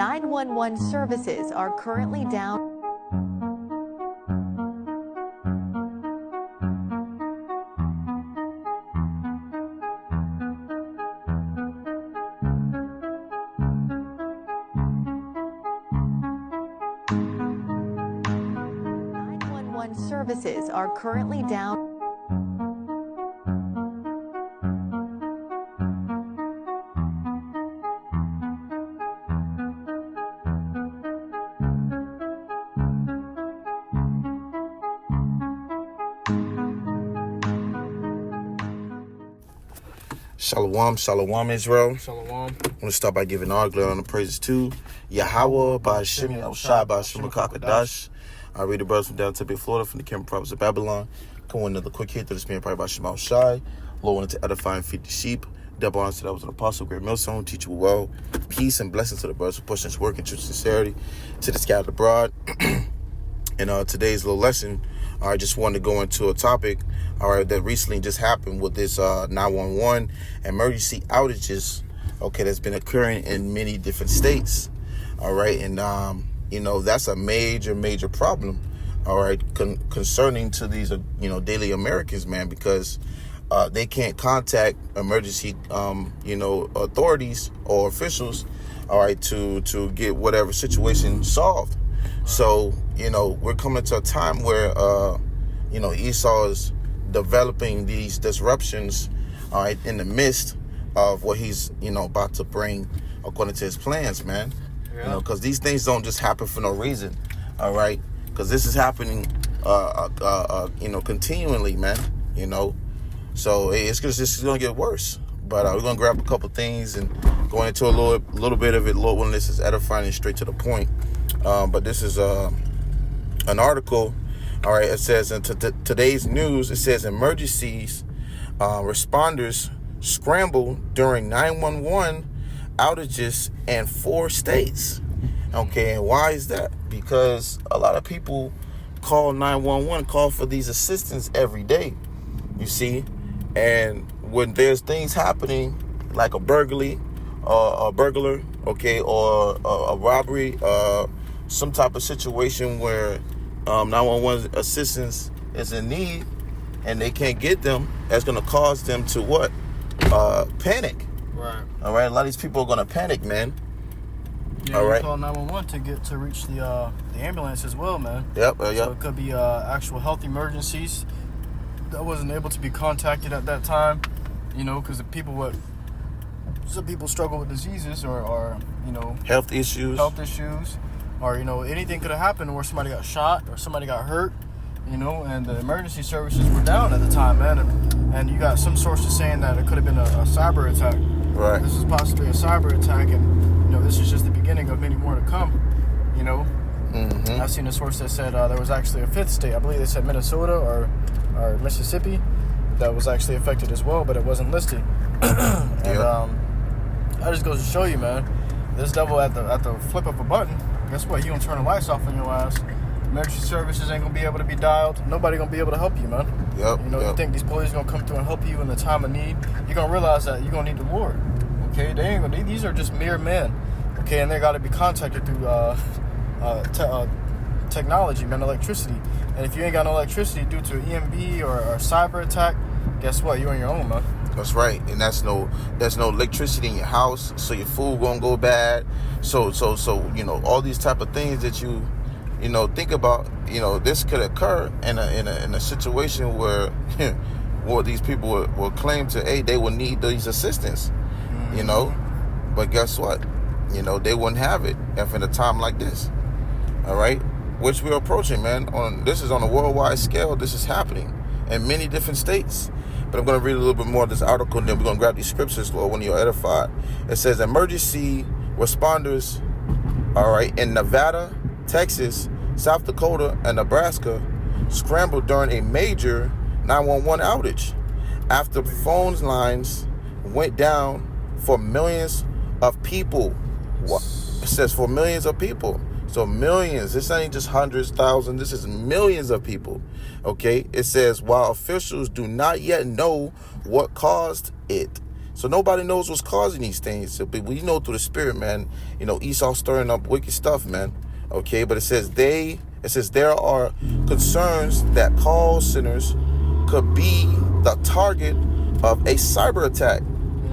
911 services are currently down. Services are currently down. Shalom, shalom, Israel. Shalom. I want to start by giving all glory and praises to YAHAWAH, BAHASHAM, BAHASHAM, QADASH. I read the brothers from down to Big Florida from the Cameron province of Babylon. Come with another quick hit to the spirit probably by Shema Shai. Lord wanted to edify and feed the sheep. Double honor to that was an apostle, great millstone, teachable well. Peace and blessings to the brothers who push this work in true sincerity to the scattered abroad. In today's little lesson, I just wanted to go into a topic, that recently just happened with this 911 emergency outages, that's been occurring in many different states, and that's a major problem, concerning to these, daily Americans, man, because they can't contact emergency, authorities or officials, to get whatever situation solved. So, we're coming to a time where, Esau is developing these disruptions, in the midst of what he's, about to bring according to his plans, man. Yeah. Because these things don't just happen for no reason, because this is happening, continually, man, So it's just going to get worse. But we're going to grab a couple things and go into a little bit of it. Lord willing, this is edifying and straight to the point. But this is an article. It says in today's news, it says emergencies responders scramble during 911 outages in 4 states. And why is that? Because a lot of people call 911, call for these assistance every day, you see. And when there's things happening like a burglary, a burglar, or a robbery, some type of situation where 911 assistance is in need and they can't get them, that's going to cause them to what? Panic. Right. A lot of these people are going to panic, man. Yeah, you call 911 to reach the ambulance as well, man. Yep. So it could be actual health emergencies that wasn't able to be contacted at that time, because some people struggle with diseases or health issues, or anything could have happened where somebody got shot or somebody got hurt, and the emergency services were down at the time, man. And you got some sources saying that it could have been a cyber attack. Right. This is possibly a cyber attack, and this is just the beginning of many more to come. Mm-hmm. I've seen a source that said there was actually a 5th state. I believe they said Minnesota or Mississippi that was actually affected as well, but it wasn't listed. And that just goes to show you, man, this devil at the flip of a button, guess what? He gonna turn the lights off on your ass. Emergency services ain't gonna be able to be dialed. Nobody gonna be able to help you, man. You think these police gonna come through and help you in the time of need? You're gonna realize that you're gonna need the Lord. They ain't gonna. These are just mere men. And they gotta be contacted through technology, man, electricity. And if you ain't got no electricity due to EMB or a cyber attack, guess what? You're on your own, man. That's right. And there's no electricity in your house, so your food gonna go bad. So all these type of things that you think about, this could occur in a situation where well, these people will claim to, hey, they will need these assistance, but guess what? They wouldn't have it if in a time like this. Which we're approaching, man. This is on a worldwide scale. This is happening in many different states. But I'm going to read a little bit more of this article, and then we're going to grab these scriptures, Lord, when you're edified. It says emergency responders, in Nevada, Texas, South Dakota, and Nebraska scrambled during a major 911 outage after phone lines went down for millions of people. It says for millions of people. So millions. This ain't just hundreds, thousands. This is millions of people. It says while officials do not yet know what caused it. So nobody knows what's causing these things. So, but we know through the spirit, man. You know, Esau stirring up wicked stuff, man. Okay, but it says there are concerns that call sinners could be the target of a cyber attack.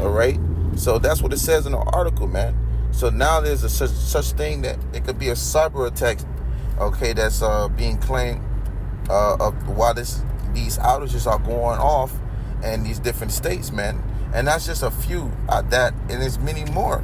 All right, so that's what it says in the article, man. So now there's a such thing that it could be a cyber attack. Okay, that's being claimed of why these outages are going off in these different states, man. And that's just a few that, and there's many more.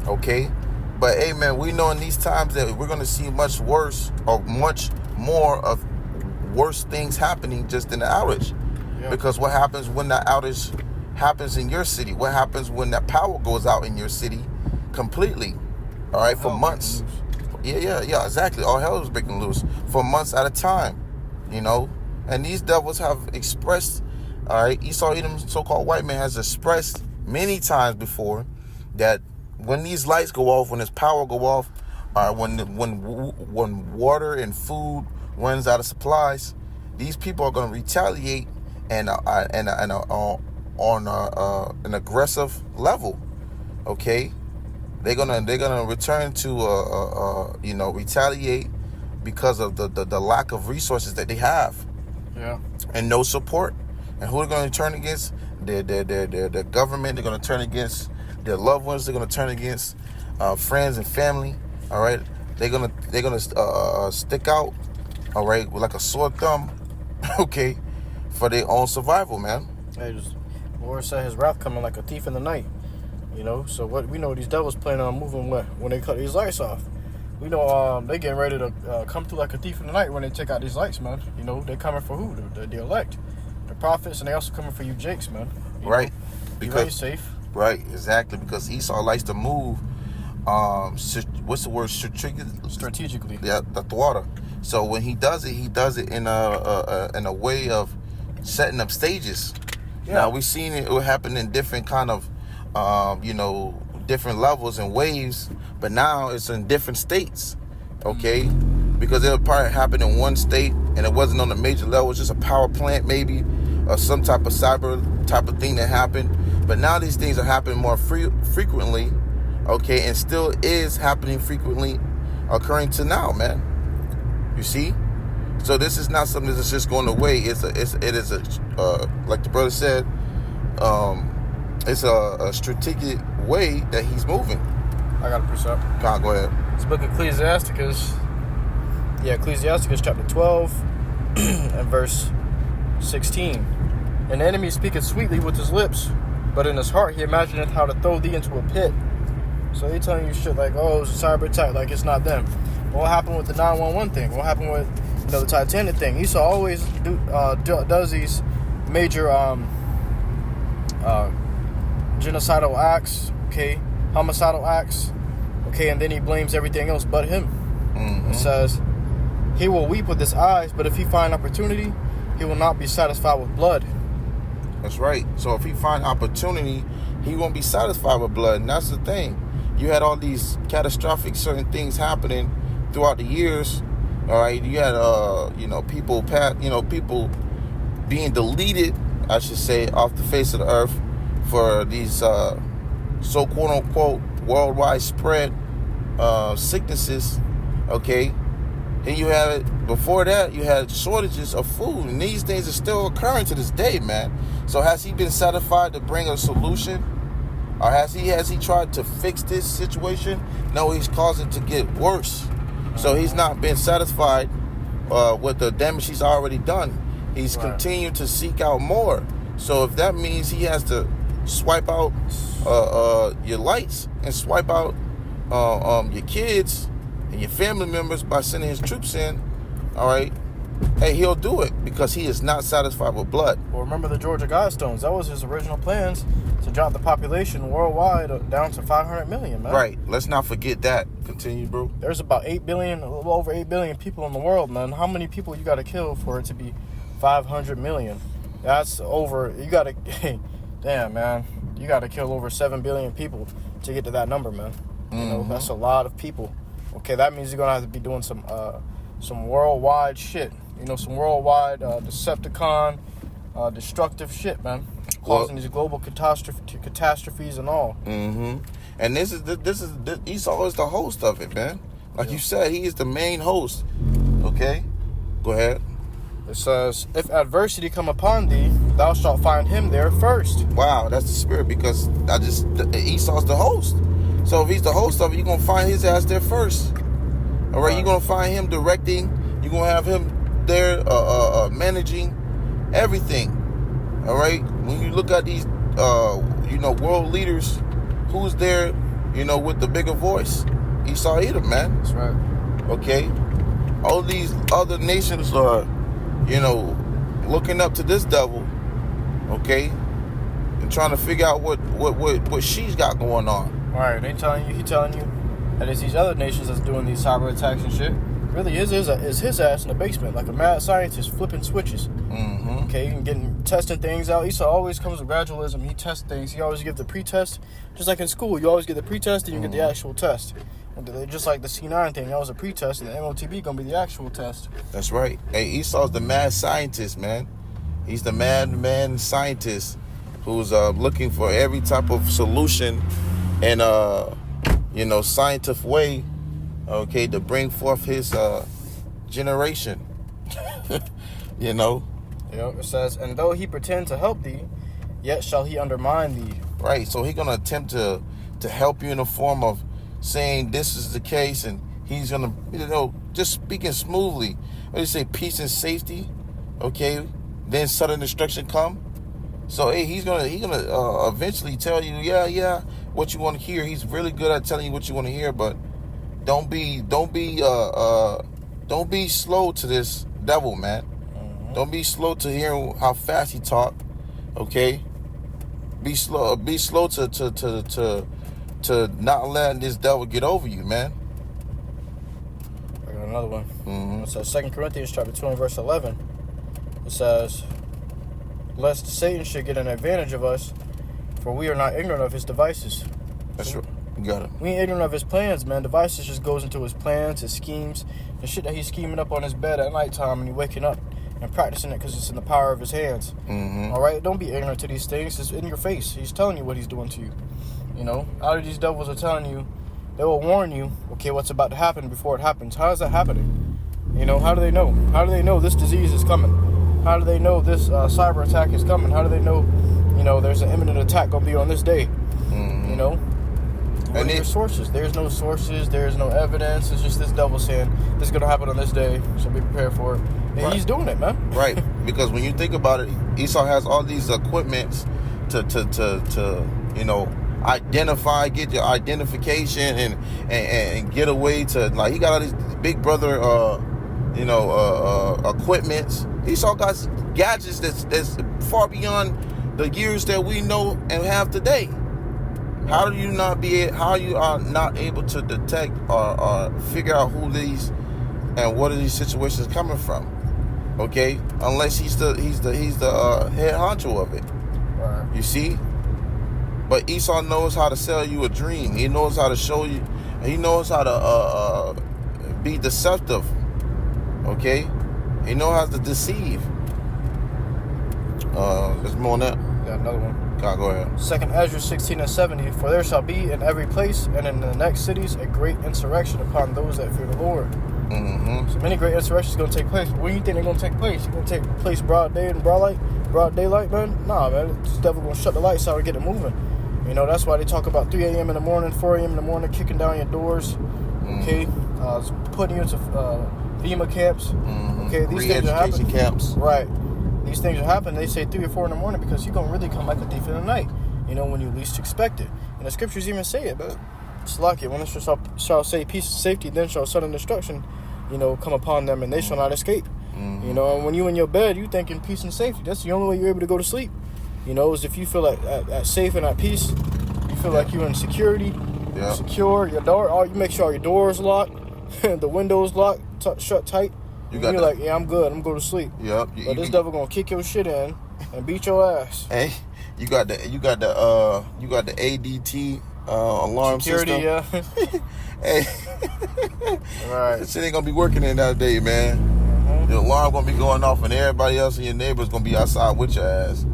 Okay, but hey, man, we know in these times that we're gonna see much worse or much more of worse things happening just in the outage. Yeah. Because what happens when that outage happens in your city? What happens when that power goes out in your city completely? All right, for months. Yeah, exactly. All hell is breaking loose for months at a time, you know. And these devils have expressed, all right, Esau Edom, so-called white man, has expressed many times before that when these lights go off, when this power go off, when water and food runs out of supplies, these people are going to retaliate and on an aggressive level. Okay, they're gonna return to retaliate because of the lack of resources that they have. Yeah, and no support. And who are going to turn against? Their government. They're going to turn against their loved ones. They're going to turn against friends and family. All right, they're gonna stick out. All right, with like a sore thumb. Okay, for their own survival, man. The Lord said His wrath coming like a thief in the night. You know, so what we know, these devils planning on moving when they cut these lights off. We know they getting ready to come through like a thief in the night when they take out these lights, man. You know, they coming for who? The elect, the prophets, and they also coming for you jakes, man. Right. Because safe. Right, exactly. Because Esau likes to move. What's the word? Strategically. Yeah, the thwarter. So when he does it in a way of setting up stages. Yeah. Now we've seen it happen in different kind of different levels and waves, but now it's in different states. Okay, because it'll probably happen in one state and it wasn't on a major level, it's just a power plant maybe, or some type of cyber type of thing that happened. But now these things are happening more frequently. Okay, and still is happening frequently, occurring to now, man. You see, so this is not something that's just going away. It is a like the brother said, it's a strategic way that he's moving. I got a precept. Go ahead. It's book of Ecclesiasticus. Yeah, Ecclesiasticus chapter 12 and verse 16. An enemy speaketh sweetly with his lips, but in his heart he imagineth how to throw thee into a pit. So they telling you shit like, oh, it's a cyber attack, like it's not them. What happened with the 911 thing? What happened with the Titanic thing? Esau always does these major genocidal acts, okay, homicidal acts, okay, and then he blames everything else but him. Mm-hmm. It says, he will weep with his eyes, but if he find opportunity, he will not be satisfied with blood. That's right. So if he find opportunity, he won't be satisfied with blood. And that's the thing. You had all these catastrophic certain things happening throughout the years. All right. You had people being deleted, I should say, off the face of the earth for these so quote unquote worldwide spread sicknesses. Okay. And you had it before that, you had shortages of food, and these things are still occurring to this day, man. So has he been satisfied to bring a solution? Or has he tried to fix this situation? No, he's caused it to get worse. So he's not been satisfied with the damage he's already done. He's continued to seek out more. So if that means he has to swipe out your lights and swipe out your kids and your family members by sending his troops in, all right, hey, he'll do it because he is not satisfied with blood. Well, remember the Georgia Guidestones. That was his original plans, to drop the population worldwide down to 500 million, man. Right. Let's not forget that. Continue, bro. There's about 8 billion, a little over 8 billion people in the world, man. How many people you got to kill for it to be 500 million? That's over. You got to, damn, man. You got to kill over 7 billion people to get to that number, man. You know, that's a lot of people. Okay, that means you're going to have to be doing some worldwide shit. You know, some worldwide Decepticon, destructive shit, man. causing these global catastrophes and all. Mm-hmm. And this Esau is the host of it, man. Like you said, he is the main host. Okay, go ahead. It says, if adversity come upon thee, thou shalt find him there first. Wow, that's the spirit, because Esau's the host. So if he's the host of it, you're going to find his ass there first. All right, you're going to find him directing. You're going to have him there managing everything. All right, when you look at these, world leaders, who's there, with the bigger voice? Esau Edom, man. That's right. Okay, all these other nations are, looking up to this devil, okay, and trying to figure out what she's got going on. Right, he telling you that it's these other nations that's doing these cyber attacks and shit. Really, is his ass in the basement like a mad scientist flipping switches. Mm-hmm. Okay, and testing things out. Esau always comes with gradualism. He tests things. He always gives the pretest, just like in school. You always get the pretest and you get the actual test. And just like the C9 thing, that was a pretest, and the MOTB gonna be the actual test. That's right. Hey, Esau's the mad scientist, man. He's the man scientist who's looking for every type of solution and scientific way, okay, to bring forth his generation. It says, and though he pretend to help thee, yet shall he undermine thee. Right. So he's gonna attempt to help you in the form of saying this is the case, and he's gonna, just speaking smoothly. What do you say? Peace and safety. Okay. Then sudden destruction come. So hey, he's gonna eventually tell you, yeah, what you want to hear. He's really good at telling you what you want to hear, but don't be slow to this devil, man. Mm-hmm. Don't be slow to hearing how fast he talk. Okay. Be slow to not letting this devil get over you, man. I got another one. Mm-hmm. It says 2 Corinthians chapter 2 and verse 11. It says, lest Satan should get an advantage of us, for we are not ignorant of his devices. That's right. You got it. We ain't ignorant of his plans, man. Devices just goes into his plans, his schemes, the shit that he's scheming up on his bed at nighttime and he's waking up and practicing it because it's in the power of his hands. Mm-hmm. All right? Don't be ignorant to these things. It's in your face. He's telling you what he's doing to you. All of these devils are telling you, they will warn you, okay, what's about to happen before it happens. How is that happening? How do they know? How do they know this disease is coming? How do they know this cyber attack is coming? How do they know, there's an imminent attack going to be on this day? Mm-hmm. What are your sources? There's no sources. There's no evidence. It's just this devil saying, this is going to happen on this day, so be prepared for it. And He's doing it, man. Right. Because when you think about it, Esau has all these equipments to identify, get your identification and get away to, like, he got all these big brother equipments. Esau got gadgets that's far beyond the years that we know and have today. How are you not able to detect or figure out who these and what are these situations coming from? Okay, unless he's the head honcho of it. Right. You see. But Esau knows how to sell you a dream. He knows how to show you. He knows how to be deceptive. Okay? He knows how to deceive. There's more on that. Got another one. God, go ahead. 2 Ezra 16 and 70. For there shall be in every place and in the next cities a great insurrection upon those that fear the Lord. Mm-hmm. So many great insurrections going to take place. When do you think they're going to take place? It's going to take place broad day and broad daylight, man? Nah, man. This devil going to shut the lights out and get it moving. That's why they talk about 3 a.m. in the morning, 4 a.m. in the morning, kicking down your doors, okay? Putting you into FEMA camps, okay? These things are happening. Camps. Right. These things are happening. They say 3 or 4 in the morning because you're going to really come like a thief in the night, when you least expect it. And the scriptures even say it, but it's lucky. When it shall say peace and safety, then shall sudden destruction, come upon them, and they shall not escape. And when you in your bed, you thinking peace and safety. That's the only way you're able to go to sleep. Is if you feel like at safe and at peace, you feel like you're in security, you're secure, your door, you make sure all your doors locked, the windows locked, shut tight. You're like, yeah, I'm good, I'm going to sleep. Yep. But this devil gonna kick your shit in and beat your ass. Hey, you got the ADT alarm security, system. Yeah. Hey, right. This shit ain't gonna be working in that day, man. The alarm gonna be going off, and everybody else in your neighbor's gonna be outside with your ass.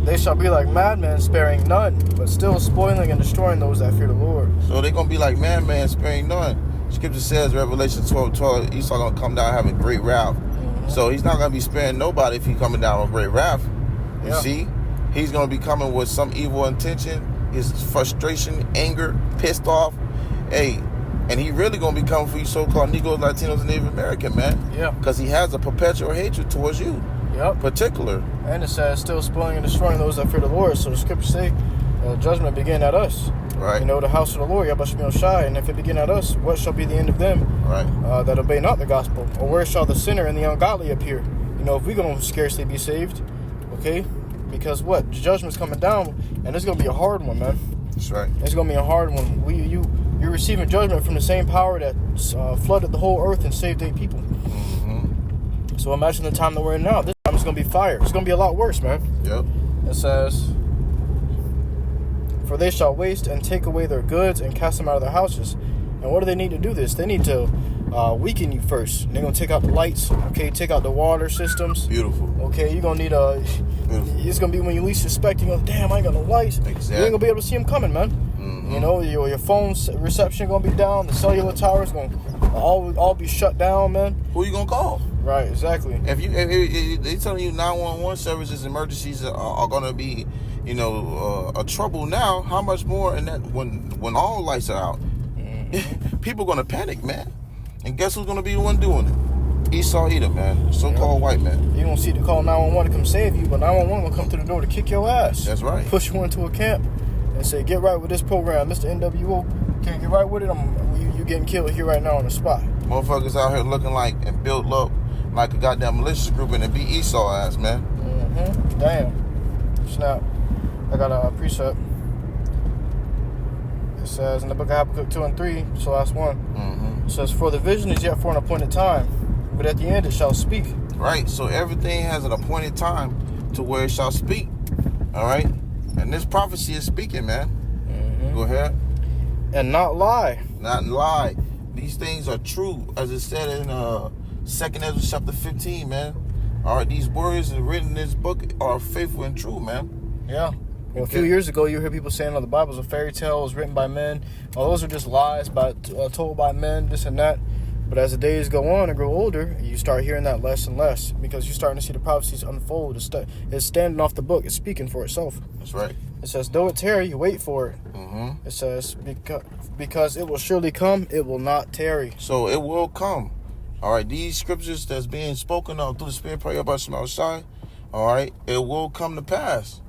They shall be like madmen, sparing none, but still spoiling and destroying those that fear the Lord. So they're going to be like madmen, sparing none. Scripture says, Revelation 12:12, Esau going to come down having great wrath. So he's not going to be sparing nobody if he's coming down with great wrath. You see? He's going to be coming with some evil intention, his frustration, anger, pissed off. Hey, and he really going to be coming for you so-called Negroes, Latinos, and Native American, man. Yeah. Because he has a perpetual hatred towards you. Yep. Particular. And it says, still spoiling and destroying those that fear the Lord. So the scriptures say, judgment begin at us. Right. You know, the house of the Lord, YAHAWASHI. And if it begin at us, what shall be the end of them that obey not the gospel? Or where shall the sinner and the ungodly appear? You know, if we're going to scarcely be saved, okay? Because what? Judgment's coming down, and it's going to be a hard one, man. That's right. It's going to be a hard one. You're receiving judgment from the same power that flooded the whole earth and saved 8 people. Mm-hmm. So imagine the time that we're in now. This time it's going to be fire. It's going to be a lot worse, man. Yep. It says, for they shall waste and take away their goods and cast them out of their houses. And what do they need to do this? They need to weaken you first. They're going to take out the lights, okay? Take out the water systems. Beautiful. Okay, you're going to need it's going to be when you least suspect, you're going, damn, I ain't got no lights. Exactly. You ain't going to be able to see them coming, man. Mm-hmm. You know, your phone's reception going to be down. The cellular towers going to all be shut down, man. Who you going to call? Right, exactly. If they telling you 911 services, emergencies are going to be, you know, a trouble now, how much more in that when all lights are out? Mm-hmm. People going to panic, man. And guess who's going to be the one doing it? Esau Edom, man. So-called white man. You don't see to call 911 to come save you, but 911 will come to the door to kick your ass. That's right. Push you into a camp and say, get right with this program. Mr. NWO, can't get right with it, you getting killed here right now on the spot. Motherfuckers out here looking like and built up like a goddamn malicious group and it beat Esau ass, man. Mm-hmm. Damn. Snap. I got a precept. It says in the book of Habakkuk 2 and 3, it's the last one. Mm-hmm. It says, for the vision is yet for an appointed time, but at the end it shall speak. Right, so everything has an appointed time to where it shall speak. All right? And this prophecy is speaking, man. Mm-hmm. Go ahead. And not lie. Not lie. These things are true, as it said in 2nd Ezra chapter 15, man. All right, these words written in this book are faithful and true, man. Yeah. Well, a few years ago, you hear people saying, the Bible's a fairy tale, it was written by men. Oh, those are just lies told by men, this and that. But as the days go on and grow older, you start hearing that less and less because you're starting to see the prophecies unfold. It's standing off the book. It's speaking for itself. That's right. It says, though it tarry, you wait for it. Mm-hmm. It says, because it will surely come, it will not tarry. So it will come. All right, these scriptures that's being spoken of through the Spirit, pray about YAHAWASHI, all right, it will come to pass.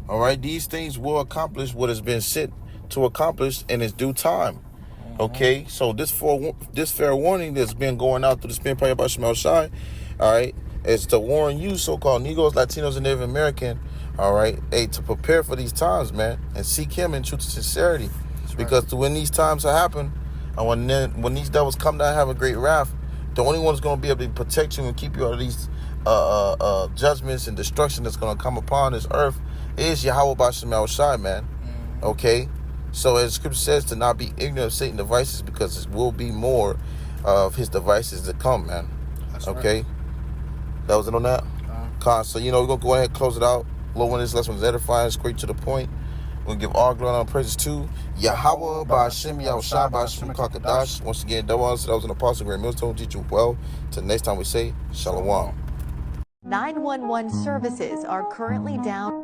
All right, these things will accomplish what has been sent to accomplish in its due time. Okay, so this fair warning that's been going out through the Spirit, pray about YAHAWASHI, all right, is to warn you, so-called Negroes, Latinos, and Native American, all right, to prepare for these times, man, and seek Him in truth and sincerity. That's because when these times happen, and when these devils come down and have a great wrath, the only one that's going to be able to protect you and keep you out of these judgments and destruction that's going to come upon this earth is YAHAWASHI, man. Mm-hmm. Okay? So as Scripture says, to not be ignorant of Satan's devices, because there will be more of his devices to come, man. That's okay? Right. That was it on that? So, we're going to go ahead and close it out. Lord, when this lesson was edifying, straight to the point. We'll give all glory and praises to YAHAWAH, BAHASHAM, YAHAWASHI, BAHASHAM, QADASH. Once again, that was an apostle, great millstone, teach you well. Till next time we say, Shalom. 911 services are currently down.